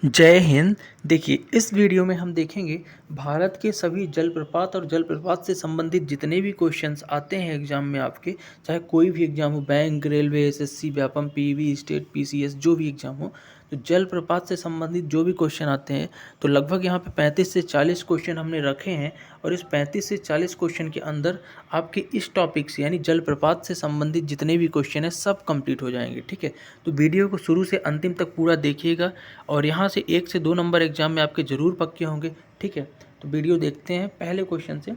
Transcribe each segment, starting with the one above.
जय हिंद। देखिए, इस वीडियो में हम देखेंगे भारत के सभी जलप्रपात और जलप्रपात से संबंधित जितने भी क्वेश्चंस आते हैं एग्जाम में आपके, चाहे कोई भी एग्जाम हो, bank, railway, SSC, Vyapam, PV, state, PCS, जो भी एग्जाम हो, तो जलप्रपात से संबंधित जो भी क्वेश्चन आते हैं, तो लगभग यहाँ पे 35 से 40 क्वेश्चन हमने रखे हैं। और इस 35 से 40 क्वेश्चन के अंदर आपके इस टॉपिक से यानी जलप्रपात से संबंधित जितने भी क्वेश्चन हैं सब कंप्लीट हो जाएंगे। ठीक है, तो वीडियो को शुरू से अंतिम तक पूरा देखिएगा और यहाँ से 1 से 2 नंबर एग्जाम में आपके ज़रूर पक्के होंगे। ठीक है, तो वीडियो देखते हैं पहले क्वेश्चन से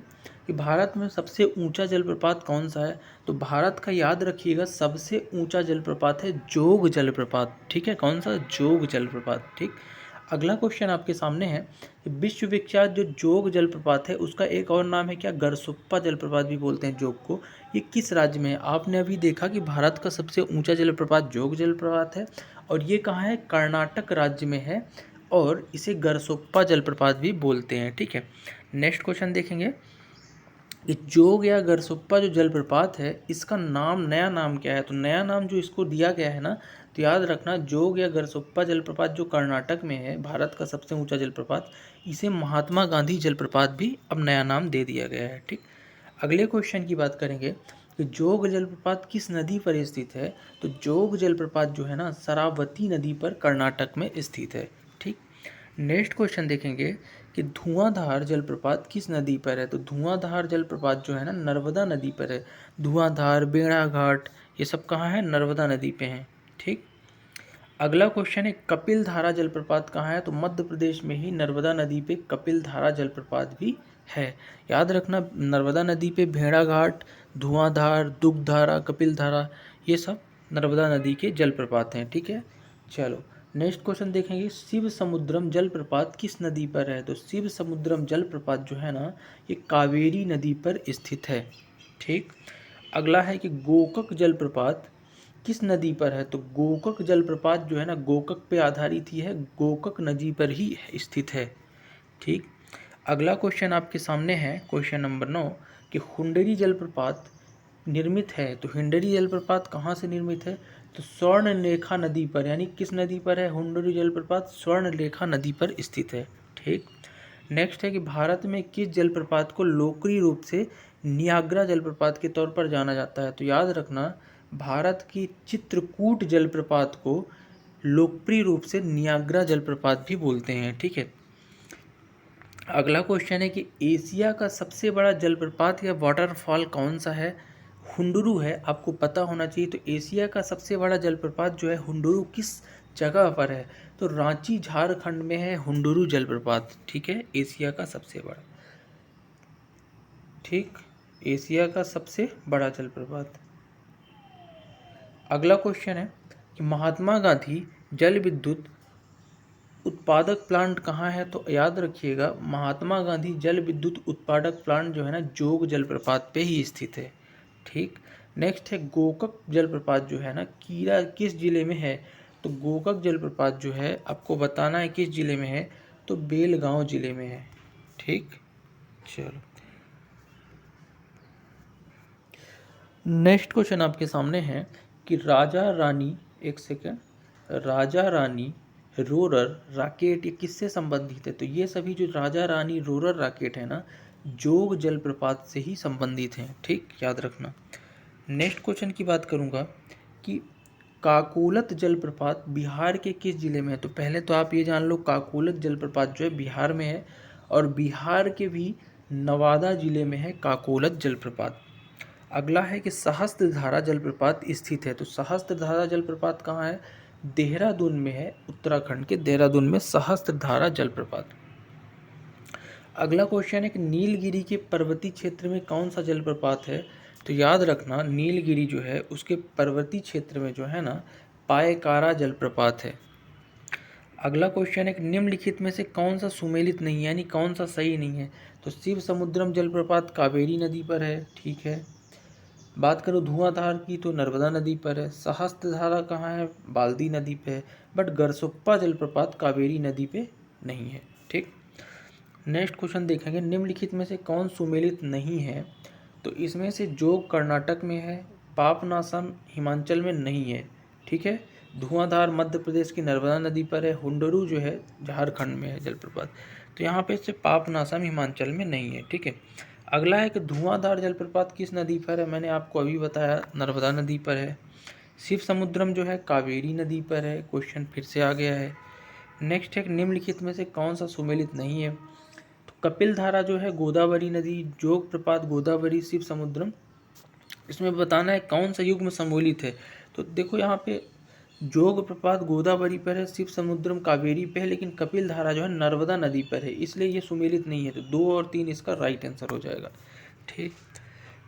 कि भारत में सबसे ऊंचा जलप्रपात कौन सा है। तो भारत का याद रखिएगा सबसे ऊंचा जलप्रपात है जोग जलप्रपात। ठीक है, कौन सा? जोग जलप्रपात। ठीक, अगला क्वेश्चन आपके सामने है कि विश्व विख्यात जो जोग जलप्रपात है उसका एक और नाम है क्या? गरसुप्पा जलप्रपात भी बोलते हैं जोग को। ये किस राज्य में है? आपने अभी देखा कि भारत का सबसे ऊंचा जलप्रपात जोग जलप्रपात है और ये कहाँ है? कर्नाटक राज्य में है और इसे गरसुप्पा जलप्रपात भी बोलते हैं। ठीक है, नेक्स्ट क्वेश्चन देखेंगे कि जोग या गरसुप्पा जो जलप्रपात है इसका नाम, नया नाम क्या है? तो नया नाम जो इसको दिया गया है ना, तो याद रखना जोग या गरसुप्पा जलप्रपात जो कर्नाटक में है, भारत का सबसे ऊंचा जलप्रपात, इसे महात्मा गांधी जलप्रपात भी अब नया नाम दे दिया गया है। ठीक, अगले क्वेश्चन की बात करेंगे कि जोग जलप्रपात किस नदी पर स्थित है। तो जोग जलप्रपात जो है ना शरावती नदी पर कर्नाटक में स्थित है। ठीक, नेक्स्ट क्वेश्चन देखेंगे कि धुआंधार जलप्रपात किस नदी पर है। तो धुआंधार जलप्रपात जो है ना नर्मदा नदी पर है। धुआंधार, बेड़ाघाट, ये सब कहाँ है? नर्मदा नदी पे हैं। ठीक, अगला क्वेश्चन है कपिल धारा जलप्रपात कहाँ है। तो मध्य प्रदेश में ही नर्मदा नदी पे कपिल धारा जलप्रपात भी है। याद रखना नर्मदा नदी पे भेड़ाघाट, धुआंधार, दुग्धारा, कपिल धारा, ये सब नर्मदा नदी के जलप्रपात हैं। ठीक है, चलो नेक्स्ट क्वेश्चन देखेंगे शिव समुद्रम जलप्रपात किस नदी पर है। तो शिव समुद्रम जलप्रपात जो है ना ये कावेरी नदी पर स्थित है। ठीक, अगला है कि गोकक जलप्रपात किस नदी पर है। तो गोकक जलप्रपात जो है ना गोकक पे आधारित ही है, गोकक नदी पर ही स्थित है। ठीक, अगला क्वेश्चन आपके सामने है क्वेश्चन नंबर 9 कि हुंडरी जलप्रपात निर्मित है। तो हुंडरी जलप्रपात कहाँ से निर्मित है। तो स्वर्णरेखा नदी पर, यानी किस नदी पर है हुंडरी जलप्रपात? स्वर्णरेखा नदी पर स्थित है। ठीक, नेक्स्ट है कि भारत में किस जलप्रपात को लोकप्रिय रूप से नियाग्रा जलप्रपात के तौर पर जाना जाता है। तो याद रखना भारत की चित्रकूट जलप्रपात को लोकप्रिय रूप से नियाग्रा जलप्रपात भी बोलते हैं। ठीक है, अगला क्वेश्चन है कि एशिया का सबसे बड़ा जलप्रपात या वाटरफॉल कौन सा है। हुंडरू है, आपको पता होना चाहिए। तो एशिया का सबसे बड़ा जलप्रपात जो है हुंडरू किस जगह पर है। तो रांची झारखंड में है हुंडरू जलप्रपात। ठीक है, एशिया का सबसे बड़ा, ठीक, एशिया का सबसे बड़ा जलप्रपात। अगला क्वेश्चन है कि महात्मा गांधी जल विद्युत उत्पादक प्लांट कहाँ है। तो याद रखिएगा महात्मा गांधी जल विद्युत उत्पादक प्लांट जो है ना जोग जलप्रपात पे ही स्थित है। ठीक, नेक्स्ट है गोकक जलप्रपात जो है ना कीरा किस जिले में है। तो गोकक जलप्रपात जो है आपको बताना है किस जिले में है। तो बेलगांव जिले में है। ठीक, चलो नेक्स्ट क्वेश्चन आपके सामने है कि राजा रानी, एक second, Raja Rani Rohrer rocket ये किससे संबंधित है। तो ये सभी जो राजा रानी रोरर रॉकेट है ना जोग जलप्रपात से ही संबंधित हैं। ठीक, याद रखना। नेक्स्ट क्वेश्चन की बात करूँगा कि काकोलत जलप्रपात बिहार के किस जिले में है। तो पहले तो आप ये जान लो काकोलत जलप्रपात जो है बिहार में है और बिहार के भी नवादा जिले में है काकोलत जलप्रपात। अगला है कि सहस्त्रधारा जलप्रपात स्थित है। तो सहस्त्रधारा जलप्रपात कहाँ है? देहरादून में है, उत्तराखंड के देहरादून में सहस्त्रधारा जलप्रपात। अगला क्वेश्चन है कि नीलगिरी के पर्वतीय क्षेत्र में कौन सा जलप्रपात है। तो याद रखना नीलगिरी जो है उसके पर्वतीय क्षेत्र में जो है ना पायकारा जलप्रपात है। अगला क्वेश्चन है कि निम्नलिखित में से कौन सा सुमेलित नहीं है, यानी कौन सा सही नहीं है। तो शिव समुद्रम जलप्रपात कावेरी नदी पर है। ठीक है, बात करो धुआंधार की तो नर्मदा नदी पर है। सहस्त्रधारा कहाँ है? बाल्दी नदी पे है। बट गरसुप्पा जलप्रपात कावेरी नदी पे नहीं है। ठीक, नेक्स्ट क्वेश्चन देखेंगे निम्नलिखित में से कौन सुमेलित नहीं है। तो इसमें से जोग कर्नाटक में है, पापनासम हिमाचल में नहीं है। ठीक है, धुआंधार मध्य प्रदेश की नर्मदा नदी पर है। हुंडरू जो है झारखंड में है जलप्रपात। तो यहाँ पे से पापनासम हिमाचल में नहीं है, ठीक है। अगला है कि धुआंधार जलप्रपात किस नदी पर है, मैंने आपको अभी बताया नर्मदा नदी पर है। शिव समुद्रम जो है कावेरी नदी पर है, क्वेश्चन फिर से आ गया है। नेक्स्ट है निम्नलिखित में से कौन सा सुमेलित नहीं है, तो कपिल धारा जो है गोदावरी नदी, जोग प्रपात गोदावरी, शिव समुद्रम, इसमें बताना है कौन सा युग में सम्मिलित है। तो देखो यहाँ पे जोग प्रपात गोदावरी पर है, शिव समुद्रम कावेरी पे है, लेकिन कपिल धारा जो है नर्मदा नदी पर है, इसलिए ये सुमेलित नहीं है। तो 2 और 3 इसका राइट आंसर हो जाएगा, ठीक।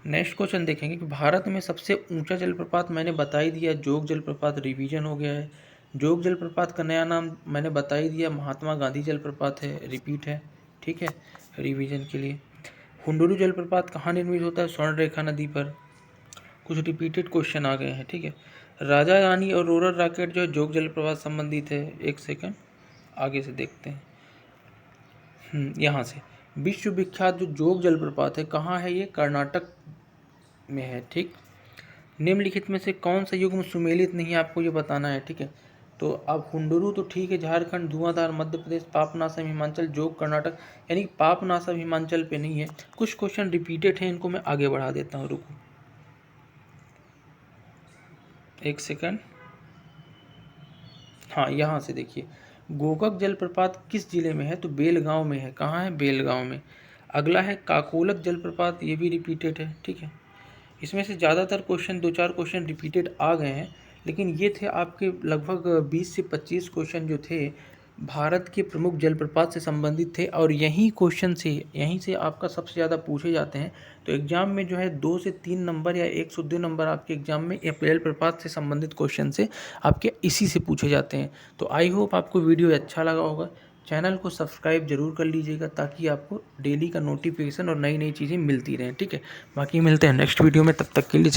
नेक्स्ट क्वेश्चन देखेंगे कि भारत में सबसे ऊंचा जलप्रपात मैंने बता ही दिया, जोग जलप्रपात, रिवीजन हो गया है। जोग जलप्रपात का नया नाम मैंने बता ही दिया, महात्मा गांधी जलप्रपात है, रिपीट है, ठीक है, रिवीजन के लिए। हुंडरू जलप्रपात कहाँ निर्मित होता है, स्वर्ण रेखा नदी पर। कुछ रिपीटेड क्वेश्चन आ गए हैं, ठीक है। राजा रानी और रोरर रॉकेट जो है जोग जलप्रपात संबंधित है। एक सेकंड आगे से देखते हैं। यहाँ से विश्व विख्यात जो जोग जलप्रपात है कहाँ है, ये कर्नाटक में है, ठीक। निम्नलिखित में से कौन सा युग में सुमेलित नहीं है, आपको ये बताना है, ठीक है। तो अब हुंडरू तो ठीक है, झारखंड, धुआंधार मध्य प्रदेश, पापनासम हिमाचल, जोग कर्नाटक, यानी पापनासम हिमाचल पे नहीं है। कुछ क्वेश्चन रिपीटेड हैं, इनको मैं आगे बढ़ा देता हूँ, रुको एक सेकंड। हाँ, यहाँ से देखिए, गोकाक जलप्रपात किस जिले में है, तो बेलगांव में है। कहाँ है, बेलगांव में। अगला है काकोलक जलप्रपात, ये भी रिपीटेड है, ठीक है। इसमें से ज़्यादातर क्वेश्चन 2-4 क्वेश्चन रिपीटेड आ गए हैं, लेकिन ये थे आपके लगभग 20 से 25 क्वेश्चन जो थे भारत के प्रमुख जलप्रपात से संबंधित थे, और यहीं से आपका सबसे ज़्यादा पूछे जाते हैं। तो एग्ज़ाम में जो है 2 से 3 नंबर या 1 से 2 नंबर आपके एग्ज़ाम में जलप्रपात से संबंधित क्वेश्चन से आपके इसी से पूछे जाते हैं। तो आई होप आपको वीडियो अच्छा लगा होगा। चैनल को सब्सक्राइब जरूर कर लीजिएगा ताकि आपको डेली का नोटिफिकेशन और नई नई चीज़ें मिलती रहें, ठीक है। बाकी मिलते हैं नेक्स्ट वीडियो में, तब तक के लिए।